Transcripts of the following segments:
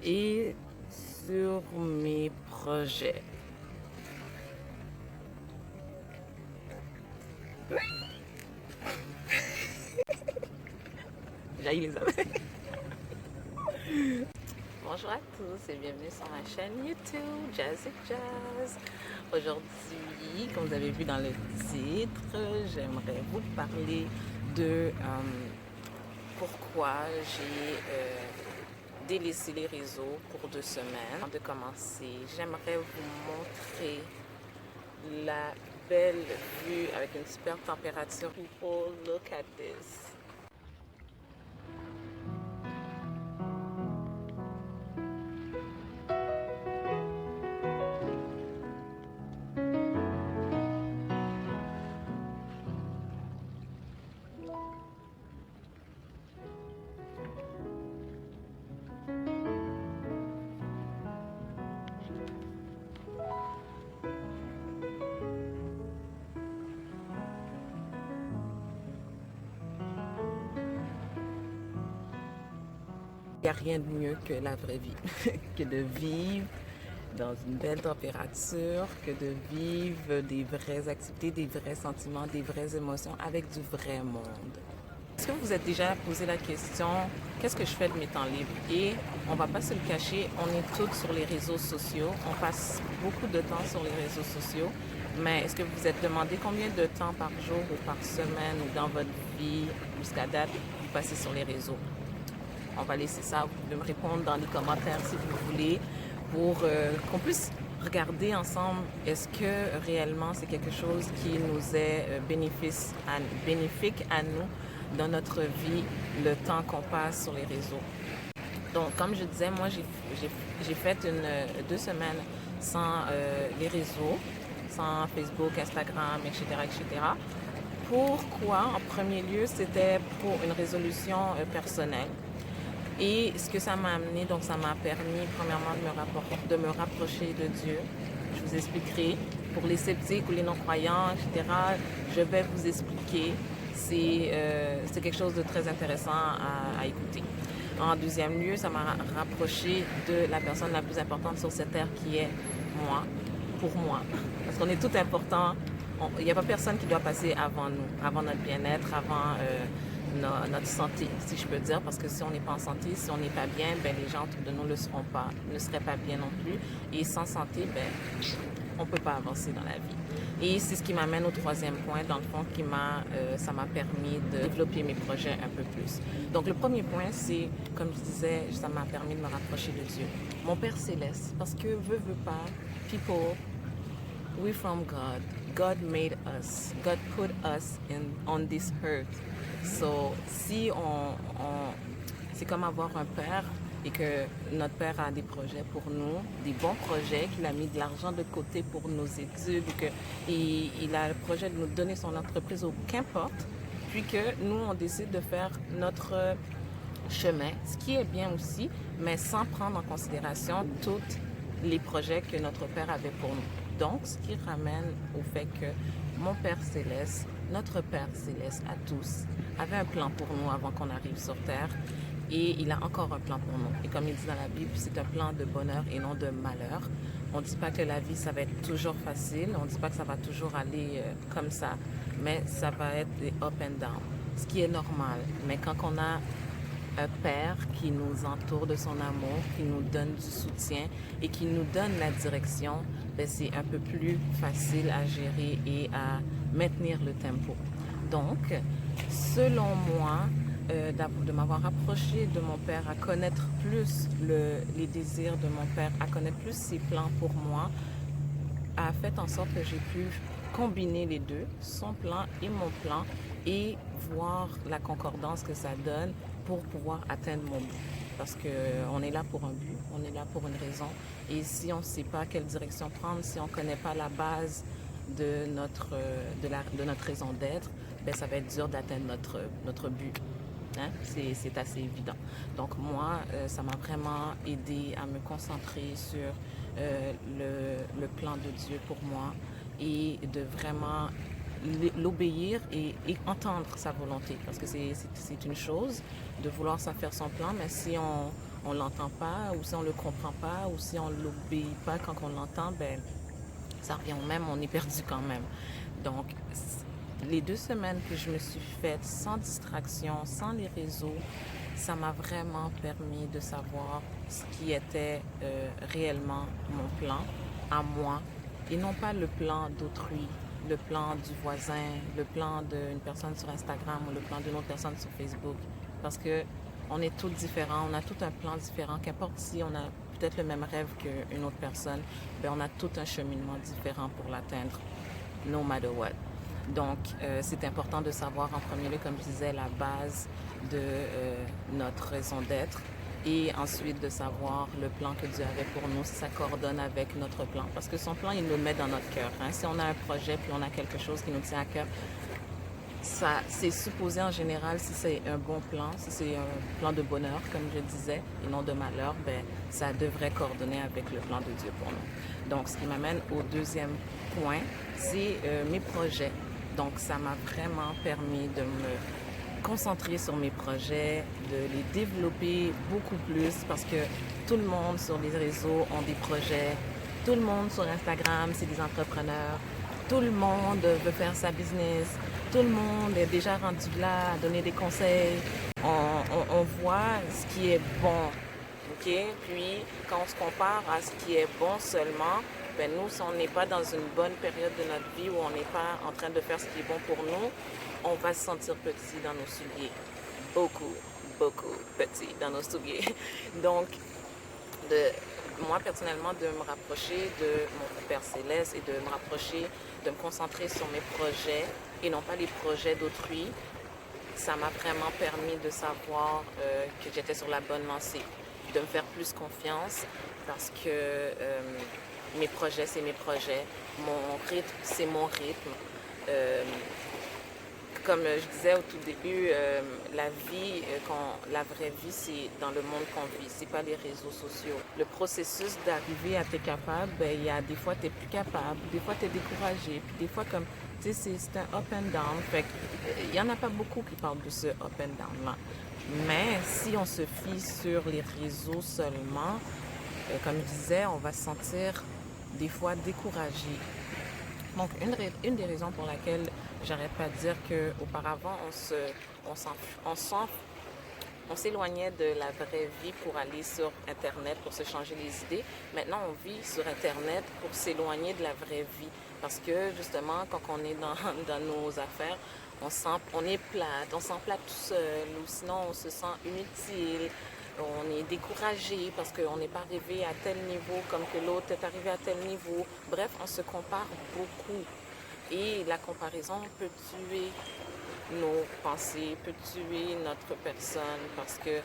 et sur mes projets. J'ai les abeilles. Bonjour à tous et bienvenue sur ma chaîne YouTube Jazzy Jazz. Aujourd'hui, comme vous avez vu dans le titre, j'aimerais vous parler de pourquoi j'ai délaissé les réseaux pour 2 semaines. Avant de commencer, j'aimerais vous montrer la belle vue avec une super température. People, look at this. Il n'y a rien de mieux que la vraie vie, que de vivre dans une belle température, que de vivre des vraies activités, des vrais sentiments, des vraies émotions avec du vrai monde. Est-ce que vous vous êtes déjà posé la question, qu'est-ce que je fais de mes temps libres? Et on va pas se le cacher, on est toutes sur les réseaux sociaux, on passe beaucoup de temps sur les réseaux sociaux, mais est-ce que vous vous êtes demandé combien de temps par jour ou par semaine ou dans votre vie jusqu'à date vous passez sur les réseaux? On va laisser ça, vous pouvez me répondre dans les commentaires si vous voulez, pour qu'on puisse regarder ensemble, est-ce que réellement c'est quelque chose qui nous est bénéfique à nous dans notre vie, le temps qu'on passe sur les réseaux. Donc, comme je disais, moi, j'ai fait 2 semaines sans les réseaux, sans Facebook, Instagram, etc., etc. Pourquoi? En premier lieu, c'était pour une résolution personnelle. Et ce que ça m'a amené, donc ça m'a permis premièrement de me rapprocher de Dieu. Je vous expliquerai. Pour les sceptiques ou les non-croyants, etc., je vais vous expliquer. C'est quelque chose de très intéressant à écouter. En deuxième lieu, ça m'a rapproché de la personne la plus importante sur cette terre qui est moi, pour moi. Parce qu'on est tout important. Il n'y a pas personne qui doit passer avant nous, avant notre bien-être, avant notre santé, si je peux dire, parce que si on n'est pas en santé, si on n'est pas bien, ben, les gens autour de nous ne seraient pas bien non plus. Et sans santé, ben, on ne peut pas avancer dans la vie. Et c'est ce qui m'amène au troisième point, dans le fond, ça m'a permis de développer mes projets un peu plus. Donc le premier point, c'est, comme je disais, ça m'a permis de me rapprocher de Dieu. Mon Père Céleste, parce que veut pas, people, we're from God. God made us. God put us on this earth. So, si c'est comme avoir un père et que notre père a des projets pour nous, des bons projets, qu'il a mis de l'argent de côté pour nos études, qu'il a le projet de nous donner son entreprise ou qu'importe, puis que nous, on décide de faire notre chemin, ce qui est bien aussi, mais sans prendre en considération tous les projets que notre Père avait pour nous. Donc, ce qui ramène au fait que mon Père Céleste, notre Père Céleste à tous, avait un plan pour nous avant qu'on arrive sur Terre et il a encore un plan pour nous. Et comme il dit dans la Bible, c'est un plan de bonheur et non de malheur. On ne dit pas que la vie, ça va être toujours facile, on ne dit pas que ça va toujours aller comme ça, mais ça va être des up and down, ce qui est normal. Mais quand on a un Père qui nous entoure de son amour, qui nous donne du soutien et qui nous donne la direction, ben c'est un peu plus facile à gérer et à maintenir le tempo. Donc, selon moi, de m'avoir approché de mon Père, à connaître plus les désirs de mon Père, à connaître plus ses plans pour moi, a fait en sorte que j'ai pu combiner les deux, son plan et mon plan, et voir la concordance que ça donne pour pouvoir atteindre mon but. Parce qu'on est là pour un but, on est là pour une raison. Et si on ne sait pas quelle direction prendre, si on ne connaît pas la base de notre raison d'être, ben ça va être dur d'atteindre notre but. Hein? C'est assez évident. Donc moi, ça m'a vraiment aidé à me concentrer sur le plan de Dieu pour moi et de vraiment l'obéir et entendre sa volonté. Parce que c'est une chose de vouloir faire son plan, mais si on l'entend pas, ou si on le comprend pas, ou si on l'obéit pas quand on l'entend, ben ça revient au même, on est perdu quand même. Donc, les 2 semaines que je me suis faites sans distraction, sans les réseaux, ça m'a vraiment permis de savoir ce qui était réellement mon plan à moi et non pas le plan d'autrui, le plan du voisin, le plan d'une personne sur Instagram ou le plan d'une autre personne sur Facebook. Parce que on est tous différents, on a tout un plan différent, qu'importe si on a peut-être le même rêve qu'une autre personne, ben on a tout un cheminement différent pour l'atteindre, no matter what. Donc, c'est important de savoir en premier lieu, comme je disais, la base de notre raison d'être et ensuite de savoir le plan que Dieu avait pour nous, si ça coordonne avec notre plan. Parce que son plan, il nous le met dans notre cœur. Hein. Si on a un projet puis on a quelque chose qui nous tient à cœur, ça, c'est supposé en général, si c'est un bon plan, si c'est un plan de bonheur, comme je disais, et non de malheur, ben, ça devrait coordonner avec le plan de Dieu pour nous. Donc, ce qui m'amène au deuxième point, c'est mes projets. Donc, ça m'a vraiment permis de me concentrer sur mes projets, de les développer beaucoup plus parce que tout le monde sur les réseaux ont des projets, tout le monde sur Instagram, c'est des entrepreneurs, tout le monde veut faire sa business, tout le monde est déjà rendu là à donner des conseils. On voit ce qui est bon, ok? Puis, quand on se compare à ce qui est bon seulement, ben nous, si on n'est pas dans une bonne période de notre vie où on n'est pas en train de faire ce qui est bon pour nous, on va se sentir petit dans nos souliers. Beaucoup, beaucoup petit dans nos souliers. Donc, moi personnellement, de me rapprocher de mon Père Céleste et de me rapprocher, de me concentrer sur mes projets et non pas les projets d'autrui, ça m'a vraiment permis de savoir que j'étais sur la bonne lancée, de me faire plus confiance parce que mes projets, c'est mes projets, mon rythme, c'est mon rythme. Comme je disais au tout début, la vie, la vraie vie, c'est dans le monde qu'on vit, c'est pas les réseaux sociaux. Le processus d'arriver à t'être capable, ben, il y a des fois tu es plus capable, des fois tu es découragé, puis des fois comme, tu sais, c'est un up and down. Fait il y en a pas beaucoup qui parlent de ce up and down là. Mais si on se fie sur les réseaux seulement, comme je disais, on va se sentir des fois découragé. Donc, une des raisons pour laquelle j'arrête pas de dire qu'auparavant, on s'éloignait de la vraie vie pour aller sur Internet, pour se changer les idées. Maintenant, on vit sur Internet pour s'éloigner de la vraie vie. Parce que, justement, quand on est dans nos affaires, on est plate, on se sent plate tout seul, ou sinon on se sent inutile. On est découragé parce qu'on n'est pas arrivé à tel niveau comme que l'autre est arrivé à tel niveau. Bref, on se compare beaucoup. Et la comparaison peut tuer nos pensées, peut tuer notre personne parce que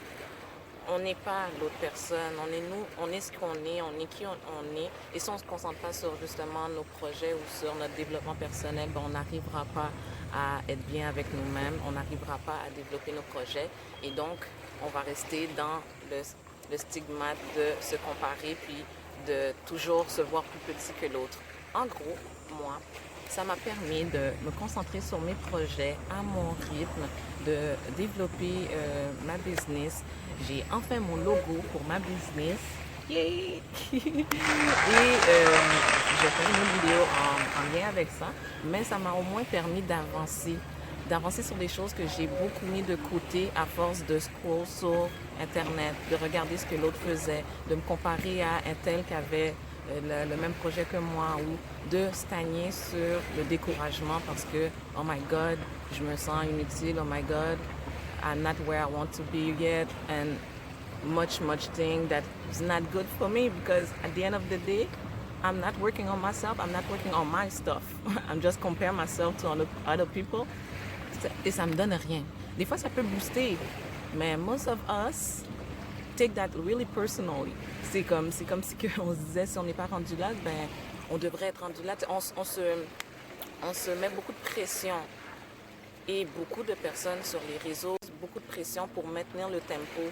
on n'est pas l'autre personne, on est nous, on est ce qu'on est, on est qui on est. Et si on ne se concentre pas sur justement nos projets ou sur notre développement personnel, ben, on n'arrivera pas à être bien avec nous-mêmes, on n'arrivera pas à développer nos projets. Et donc, on va rester dans le stigmate de se comparer puis de toujours se voir plus petit que l'autre. En gros, moi, ça m'a permis de me concentrer sur mes projets à mon rythme, de développer ma business. J'ai enfin mon logo pour ma business. Yay! Et j'ai fait une vidéo en lien avec ça, mais ça m'a au moins permis d'avancer sur des choses que j'ai beaucoup mis de côté à force de scroll sur Internet, de regarder ce que l'autre faisait, de me comparer à un tel qui avait le même projet que moi ou de stagner sur le découragement parce que, oh my God, je me sens inutile, oh my God, I'm not where I want to be yet, and much thing that is not good for me because at the end of the day, I'm not working on myself, I'm not working on my stuff. I'm just comparing myself to other people et ça me donne rien. Des fois, ça peut booster, mais most of us take that really personally. C'est comme si on se disait, si on n'est pas rendu là, ben, on devrait être rendu là. On se met beaucoup de pression. Et beaucoup de personnes sur les réseaux, beaucoup de pression pour maintenir le tempo.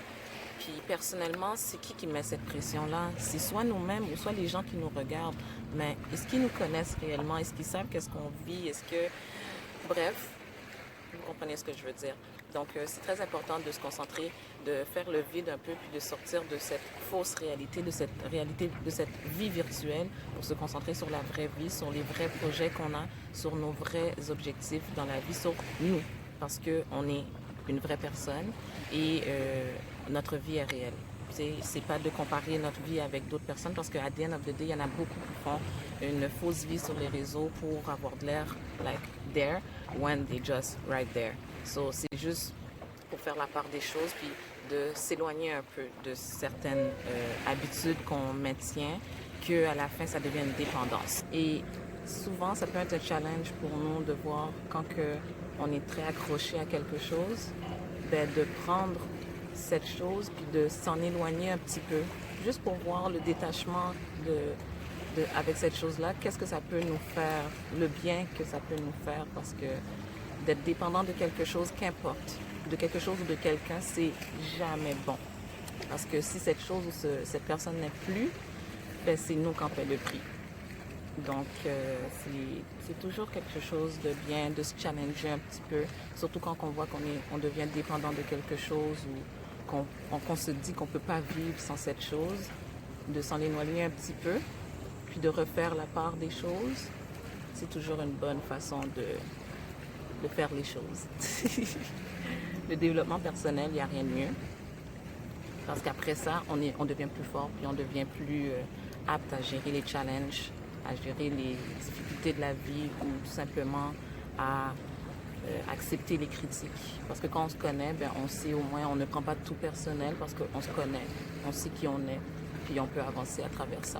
Puis personnellement, c'est qui met cette pression-là? C'est soit nous-mêmes ou soit les gens qui nous regardent. Mais est-ce qu'ils nous connaissent réellement? Est-ce qu'ils savent qu'est-ce qu'on vit? Est-ce que... Bref, vous comprenez ce que je veux dire. Donc, c'est très important de se concentrer, de faire le vide un peu, puis de sortir de cette fausse réalité, de cette vie virtuelle, pour se concentrer sur la vraie vie, sur les vrais projets qu'on a, sur nos vrais objectifs dans la vie, sur nous, parce qu'on est une vraie personne et notre vie est réelle. C'est pas de comparer notre vie avec d'autres personnes, parce qu'à the end of the day, il y en a beaucoup qui font une fausse vie sur les réseaux pour avoir de l'air like there when they just right there. So c'est juste pour faire la part des choses, puis de s'éloigner un peu de certaines habitudes qu'on maintient, qu'à la fin ça devient une dépendance. Et souvent ça peut être un challenge pour nous de voir quand on est très accroché à quelque chose, ben, de prendre cette chose puis de s'en éloigner un petit peu, juste pour voir le détachement avec cette chose-là, qu'est-ce que ça peut nous faire, le bien que ça peut nous faire, parce que d'être dépendant de quelque chose, qu'importe, de quelque chose ou de quelqu'un, c'est jamais bon. Parce que si cette chose ou cette personne n'est plus, ben c'est nous qui en paie le prix. Donc, c'est toujours quelque chose de bien, de se challenger un petit peu, surtout quand on voit qu'on devient dépendant de quelque chose ou qu'on se dit qu'on ne peut pas vivre sans cette chose, de s'en éloigner un petit peu, puis de refaire la part des choses. C'est toujours une bonne façon de faire les choses. Le développement personnel, il n'y a rien de mieux. Parce qu'après ça, on devient plus fort, puis on devient plus apte à gérer les challenges, à gérer les difficultés de la vie, ou tout simplement à accepter les critiques. Parce que quand on se connaît, ben, on sait au moins, on ne prend pas tout personnel parce qu'on se connaît, on sait qui on est, puis on peut avancer à travers ça.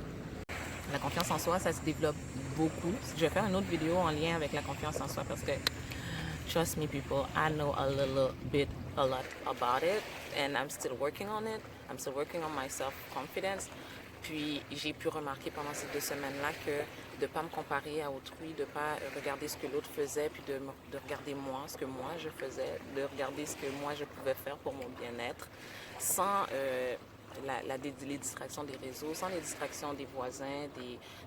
La confiance en soi, ça se développe beaucoup. Je vais faire une autre vidéo en lien avec la confiance en soi, parce que trust me people, I know a lot about it, and I'm still working on it. I'm still working on my self-confidence. Puis j'ai pu remarquer pendant ces 2 semaines-là que de ne pas me comparer à autrui, de ne pas regarder ce que l'autre faisait, puis de regarder moi, ce que moi je faisais, de regarder ce que moi je pouvais faire pour mon bien-être, sans les distractions des réseaux, sans les distractions des voisins,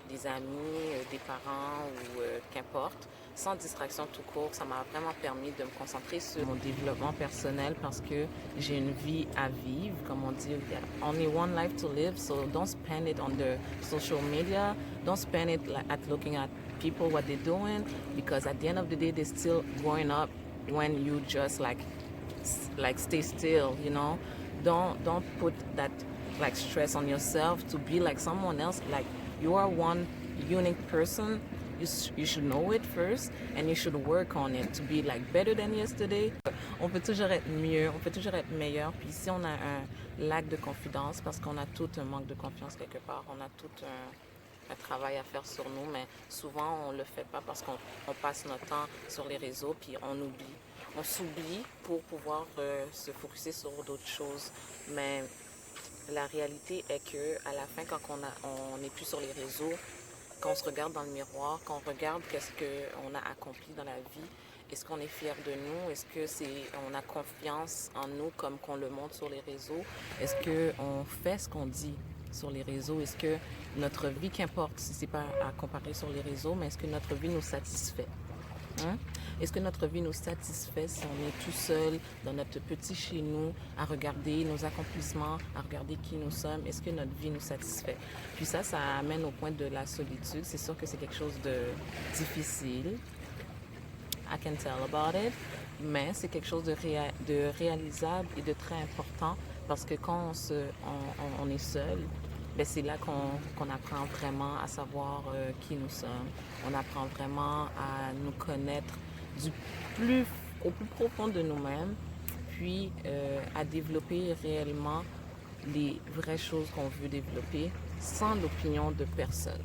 des amis, des parents ou qu'importe, sans distraction tout court. Ça m'a vraiment permis de me concentrer sur mon développement personnel, parce que j'ai une vie à vivre, comme on dit, only one life to live, so don't spend it on the social media, don't spend it at looking at people, what they're doing, because at the end of the day, they're still growing up when you just like stay still, you know. Don't put that like stress on yourself to be like someone else. Like, you are one unique person. You should know it first, and you should work on it to be like better than yesterday. On peut toujours être mieux, on peut toujours être meilleur. Puis si on a un lac de confiance, parce qu'on a tout un manque de confiance quelque part, on a tout un travail à faire sur nous, mais souvent on le fait pas parce qu'on passe notre temps sur les réseaux, puis on s'oublie pour pouvoir se focuser sur d'autres choses. Mais la réalité est que à la fin, quand on n'est plus sur les réseaux, quand on se regarde dans le miroir, quand on regarde qu'est-ce qu'on a accompli dans la vie, est-ce qu'on est fier de nous? Est-ce que on a confiance en nous comme qu'on le montre sur les réseaux? Est-ce qu'on fait ce qu'on dit sur les réseaux? Est-ce que notre vie, qu'importe si c'est pas à comparer sur les réseaux, mais est-ce que notre vie nous satisfait? Hein? Est-ce que notre vie nous satisfait si on est tout seul dans notre petit chez nous à regarder nos accomplissements, à regarder qui nous sommes? Est-ce que notre vie nous satisfait? Puis ça amène au point de la solitude. C'est sûr que c'est quelque chose de difficile. I can tell about it. Mais c'est quelque chose de réalisable et de très important, parce que quand on est seul, ben c'est là qu'on apprend vraiment à savoir qui nous sommes. On apprend vraiment à nous connaître au plus profond de nous-mêmes, puis à développer réellement les vraies choses qu'on veut développer sans l'opinion de personne.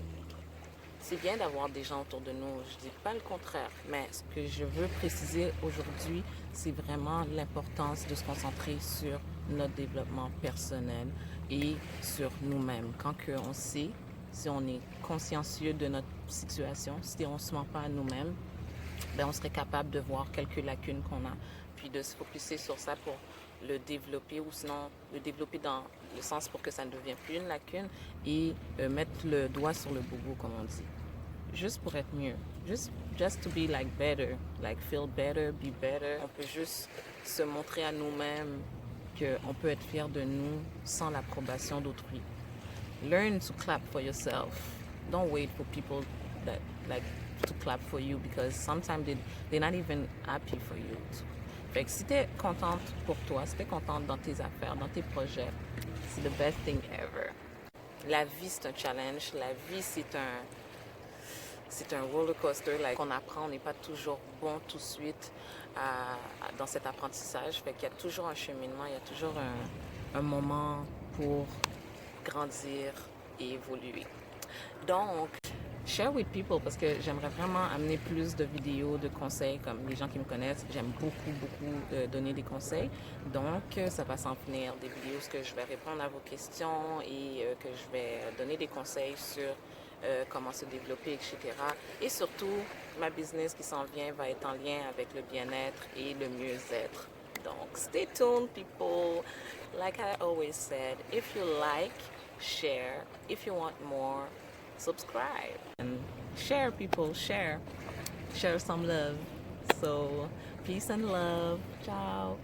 C'est bien d'avoir des gens autour de nous, je dis pas le contraire, mais ce que je veux préciser aujourd'hui, c'est vraiment l'importance de se concentrer sur notre développement personnel et sur nous-mêmes. Quand on sait, si on est consciencieux de notre situation, si on ne se ment pas à nous-mêmes, ben on serait capable de voir quelques lacunes qu'on a, puis de se focuser sur ça pour le développer, ou sinon le développer dans le sens pour que ça ne devienne plus une lacune, et mettre le doigt sur le bobo, comme on dit. juste pour être mieux. Just to be like better, like feel better, be better. On peut juste se montrer à nous-mêmes qu'on peut être fier de nous sans l'approbation d'autrui. Learn to clap for yourself. Don't wait for people that like to clap for you because sometimes they're not even happy for you. Fait que si t'es contente pour toi, si t'es contente dans tes affaires, dans tes projets, c'est the best thing ever. La vie, c'est un challenge. La vie, c'est un roller coaster. Like, on apprend, on n'est pas toujours bon tout de suite dans cet apprentissage. Fait qu'il y a toujours un cheminement, il y a toujours un moment pour grandir et évoluer. Donc, share with people parce que j'aimerais vraiment amener plus de vidéos, de conseils. Comme les gens qui me connaissent, j'aime beaucoup donner des conseils. Donc, ça va s'en venir des vidéos où je vais répondre à vos questions et que je vais donner des conseils sur comment se développer, etc. Et surtout, ma business qui s'en vient va être en lien avec le bien-être et le mieux-être. Donc, stay tuned, people. Like I always said, if you like, share. If you want more, subscribe. And share, people, share. Share some love. So, peace and love. Ciao.